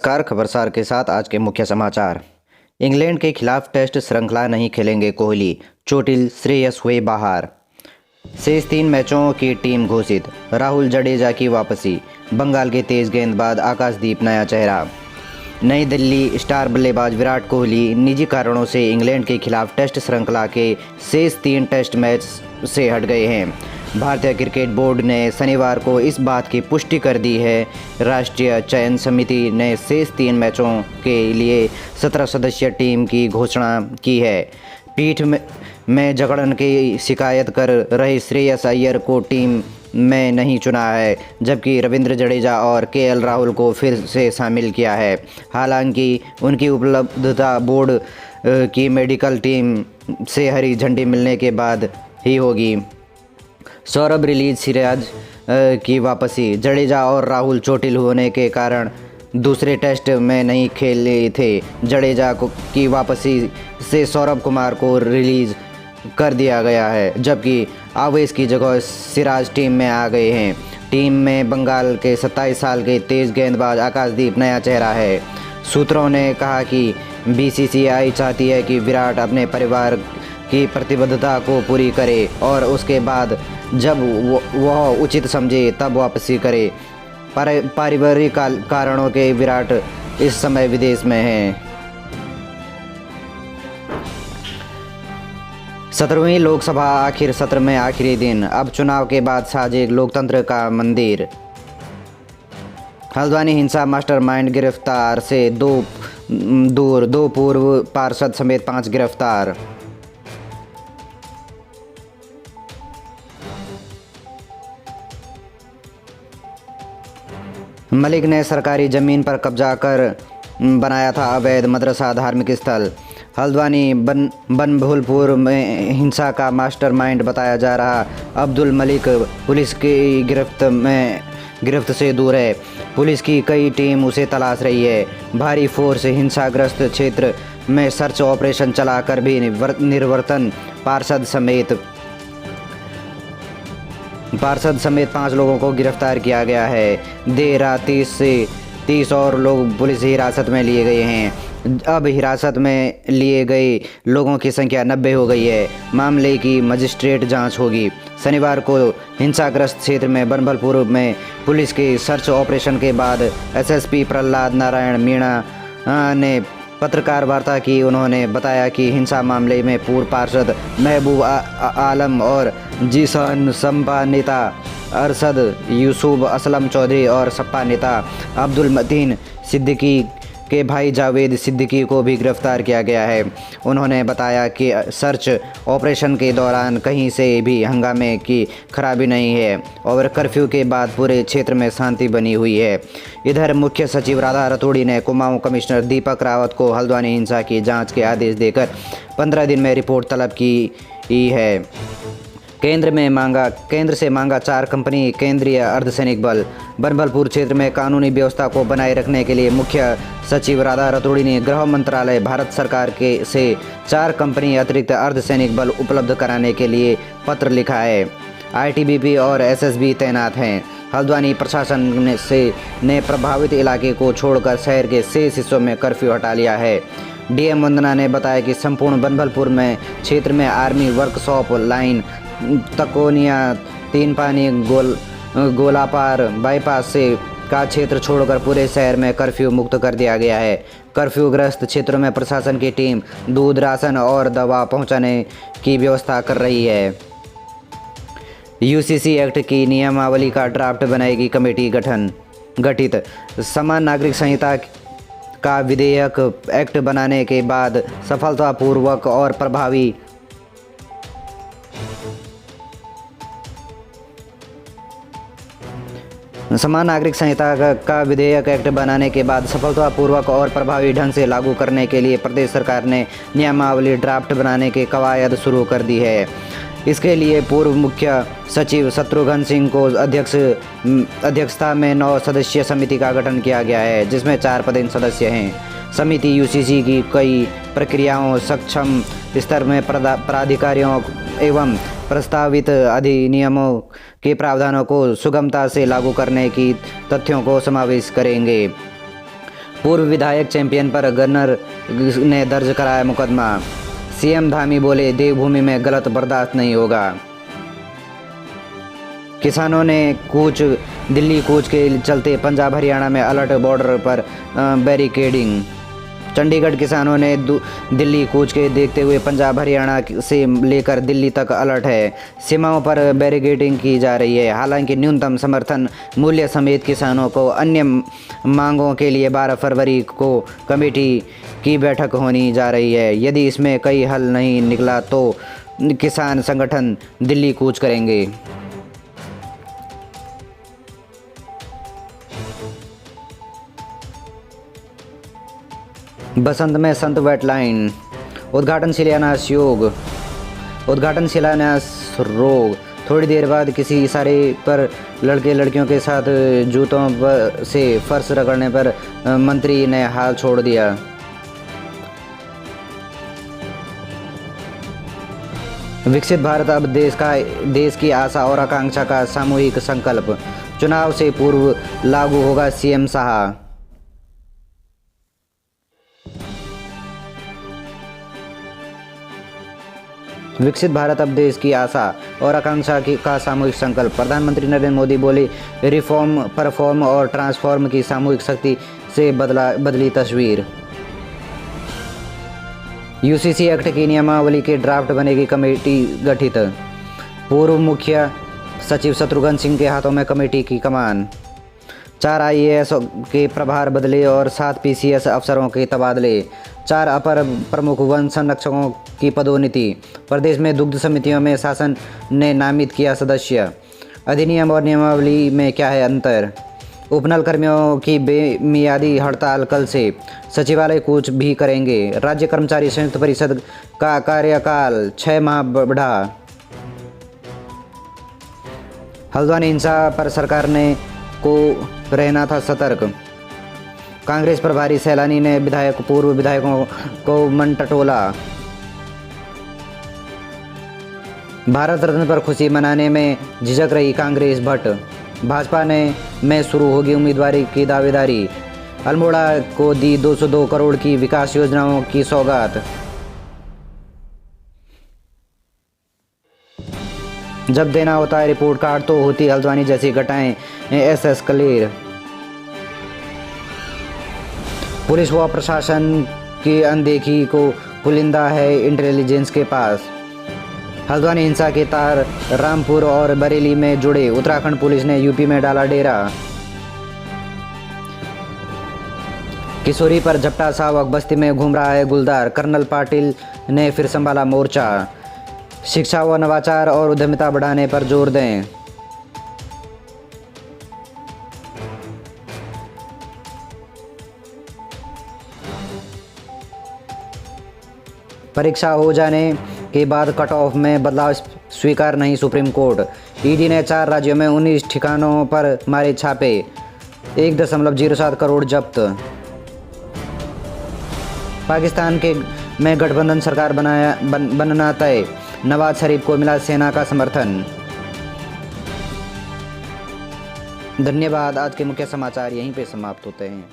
नमस्कार। खबरसार के साथ आज के मुख्य समाचार। इंग्लैंड के खिलाफ टेस्ट श्रृंखला नहीं खेलेंगे कोहली, चोटिल श्रेयस हुए बाहर। शेष 3 मैचों की टीम घोषित, राहुल जडेजा की वापसी। बंगाल के तेज गेंदबाज आकाशदीप नया चेहरा। नई दिल्ली स्टार बल्लेबाज विराट कोहली निजी कारणों से इंग्लैंड के खिलाफ टेस्ट श्रृंखला के शेष 3 टेस्ट मैच से हट गए हैं। भारतीय क्रिकेट बोर्ड ने शनिवार को इस बात की पुष्टि कर दी है। राष्ट्रीय चयन समिति ने शेष 3 मैचों के लिए 17 सदस्यीय टीम की घोषणा की है। पीठ में जकड़न की शिकायत कर रहे श्रेयस अय्यर को टीम में नहीं चुना है, जबकि रविंद्र जडेजा और केएल राहुल को फिर से शामिल किया है। हालांकि उनकी उपलब्धता बोर्ड की मेडिकल टीम से हरी झंडी मिलने के बाद ही होगी। सौरभ रिलीज, सिराज की वापसी। जडेजा और राहुल चोटिल होने के कारण दूसरे टेस्ट में नहीं खेले थे। जडेजा की वापसी से सौरभ कुमार को रिलीज कर दिया गया है, जबकि आवेश की जगह सिराज टीम में आ गए हैं। टीम में बंगाल के 27 साल के तेज गेंदबाज आकाशदीप नया चेहरा है। सूत्रों ने कहा कि बीसीसीआई चाहती है कि विराट अपने परिवार की प्रतिबद्धता को पूरी करे और उसके बाद जब वह उचित समझे तब वापसी करे। पारिवारिक कारणों के विराट इस समय विदेश में हैं। 17वीं लोकसभा आखिर सत्र में आखिरी दिन, अब चुनाव के बाद साजे लोकतंत्र का मंदिर। हल्द्वानी हिंसा मास्टरमाइंड गिरफ्तार से दो पूर्व पार्षद समेत 5 गिरफ्तार। मलिक ने सरकारी जमीन पर कब्जा कर बनाया था अवैध मदरसा धार्मिक स्थल। हल्द्वानी बनभूलपुर में हिंसा का मास्टरमाइंड बताया जा रहा अब्दुल मलिक पुलिस की गिरफ्त से दूर है। पुलिस की कई टीम उसे तलाश रही है। भारी फोर्स हिंसाग्रस्त क्षेत्र में सर्च ऑपरेशन चलाकर भी निर्वर्तन पार्षद समेत 5 लोगों को गिरफ्तार किया गया है। देर रात 30 और लोग पुलिस हिरासत में लिए गए हैं। अब हिरासत में लिए गए लोगों की संख्या 90 हो गई है। मामले की मजिस्ट्रेट जांच होगी। शनिवार को हिंसाग्रस्त क्षेत्र में बनभलपुर में पुलिस के सर्च ऑपरेशन के बाद एसएसपी प्रहलाद नारायण मीणा ने पत्रकार वार्ता की। उन्होंने बताया कि हिंसा मामले में पूर्व पार्षद महबूब आलम और जीसान सपा नेता अरशद यूसुफ असलम चौधरी और सपा नेता अब्दुल मतीन सिद्दीकी के भाई जावेद सिद्दीकी को भी गिरफ्तार किया गया है। उन्होंने बताया कि सर्च ऑपरेशन के दौरान कहीं से भी हंगामे की खराबी नहीं है और कर्फ्यू के बाद पूरे क्षेत्र में शांति बनी हुई है। इधर मुख्य सचिव राधा रतूड़ी ने कुमाऊं कमिश्नर दीपक रावत को हल्द्वानी हिंसा की जांच के आदेश देकर 15 दिन में रिपोर्ट तलब की है। केंद्र से मांगा 4 कंपनी केंद्रीय अर्धसैनिक बल। बनभलपुर क्षेत्र में कानूनी व्यवस्था को बनाए रखने के लिए मुख्य सचिव राधा रतूड़ी ने गृह मंत्रालय भारत सरकार से 4 कंपनी अतिरिक्त अर्धसैनिक बल उपलब्ध कराने के लिए पत्र लिखा है। आईटीबीपी और एसएसबी तैनात हैं। हल्द्वानी प्रशासन ने प्रभावित इलाके को छोड़कर शहर के शेष हिस्सों में कर्फ्यू हटा लिया है। डीएम वंदना ने बताया कि संपूर्ण बनभलपुर में क्षेत्र में आर्मी वर्कशॉप लाइन, तकोनिया, 3 पानी, गोलापार बाईपास से का क्षेत्र छोड़कर पूरे शहर में कर्फ्यू मुक्त कर दिया गया है। कर्फ्यूग्रस्त क्षेत्रों में प्रशासन की टीम दूध, राशन और दवा पहुंचाने की व्यवस्था कर रही है। यूसीसी एक्ट की नियमावली का ड्राफ्ट बनाएगी कमेटी गठित। समान नागरिक संहिता का विधेयक एक्ट बनाने के बाद सफलतापूर्वक और प्रभावी समान नागरिक संहिता का विधेयक एक्ट बनाने के बाद सफलतापूर्वक और प्रभावी ढंग से लागू करने के लिए प्रदेश सरकार ने नियमावली ड्राफ्ट बनाने की कवायद शुरू कर दी है। इसके लिए पूर्व मुख्य सचिव शत्रुघ्न सिंह को अध्यक्षता में 9 सदस्यीय समिति का गठन किया गया है, जिसमें 4 पदेन सदस्य हैं। समिति यूसीसी की कई प्रक्रियाओं, सक्षम स्तर में प्राधिकारियों एवं प्रस्तावित अधिनियमों के प्रावधानों को सुगमता से लागू करने की तथ्यों को समावेश करेंगे। पूर्व विधायक चैंपियन पर गन्नर ने दर्ज कराया मुकदमा। सीएम धामी बोले, देवभूमि में गलत बर्दाश्त नहीं होगा। किसानों ने दिल्ली कूच के चलते पंजाब हरियाणा में अलर्ट, बॉर्डर पर बैरिकेडिंग। चंडीगढ़ किसानों ने दिल्ली कूच के देखते हुए पंजाब हरियाणा से लेकर दिल्ली तक अलर्ट है। सीमाओं पर बैरिकेडिंग की जा रही है। हालांकि न्यूनतम समर्थन मूल्य समेत किसानों को अन्य मांगों के लिए 12 फरवरी को कमेटी की बैठक होनी जा रही है। यदि इसमें कोई हल नहीं निकला तो किसान संगठन दिल्ली कूच करेंगे। बसंत में संत वेटलाइन, उद्घाटन शिलान्यास रोग। थोड़ी देर बाद किसी इशारे पर लड़के लड़कियों के साथ जूतों से फर्श रगड़ने पर मंत्री ने हाल छोड़ दिया। विकसित भारत अब देश की आशा और आकांक्षा का सामूहिक संकल्प। चुनाव से पूर्व लागू होगा, सीएम साहा। विकसित भारत अब देश की आशा और आकांक्षा का सामूहिक संकल्प। प्रधानमंत्री नरेंद्र मोदी बोले, रिफॉर्म, परफॉर्म और ट्रांसफॉर्म की सामूहिक शक्ति से बदली तस्वीर। यूसीसी एक्ट की नियमावली के ड्राफ्ट बनेगी कमेटी गठित। पूर्व मुख्य सचिव शत्रुघ्न सिंह के हाथों में कमेटी की कमान। 4 आईएएस के प्रभार बदले और 7 पीसीएस अफसरों के तबादले। 4 अपर प्रमुख वन संरक्षकों की पदोन्नति। प्रदेश में दुग्ध समितियों में शासन ने नामित किया सदस्य। अधिनियम और नियमावली में क्या है अंतर? उपनल कर्मियों की बेमियादी हड़ताल कल से, सचिवालय कूच भी करेंगे। राज्य कर्मचारी संयुक्त परिषद का कार्यकाल 6 माह बढ़ा। हल्द्वानी हिंसा पर सरकार को रहना था सतर्क। कांग्रेस प्रभारी सैलानी ने पूर्व विधायकों को मन टटोला। भारत रत्न पर खुशी मनाने में झिझक रही कांग्रेस भट्ट। भाजपा में शुरू होगी उम्मीदवारी की दावेदारी। अल्मोड़ा को दी 202 करोड़ की विकास योजनाओं की सौगात। जब देना होता है रिपोर्ट कार्ड तो होती हल्द्वानी जैसी घटनाएं एसएस क्लियर। पुलिस व प्रशासन की अनदेखी को पुलिंदा है इंटेलिजेंस के पास। हल्द्वानी हिंसा के तार रामपुर और बरेली में जुड़े। उत्तराखंड पुलिस ने यूपी में डाला डेरा। किशोरी पर झपटा शावक, बस्ती में घूम रहा है गुलदार। कर्नल पाटिल ने फिर संभाला मोर्चा। शिक्षा व नवाचार और उद्यमिता बढ़ाने पर जोर दें। परीक्षा हो जाने के बाद कट ऑफ में बदलाव स्वीकार नहीं सुप्रीम कोर्ट। ईडी ने 4 राज्यों में 19 ठिकानों पर मारे छापे। 1.07 करोड़ जब्त। पाकिस्तान में गठबंधन सरकार बनना तय। नवाज शरीफ को मिला सेना का समर्थन। धन्यवाद। आज के मुख्य समाचार यहीं पे समाप्त होते हैं।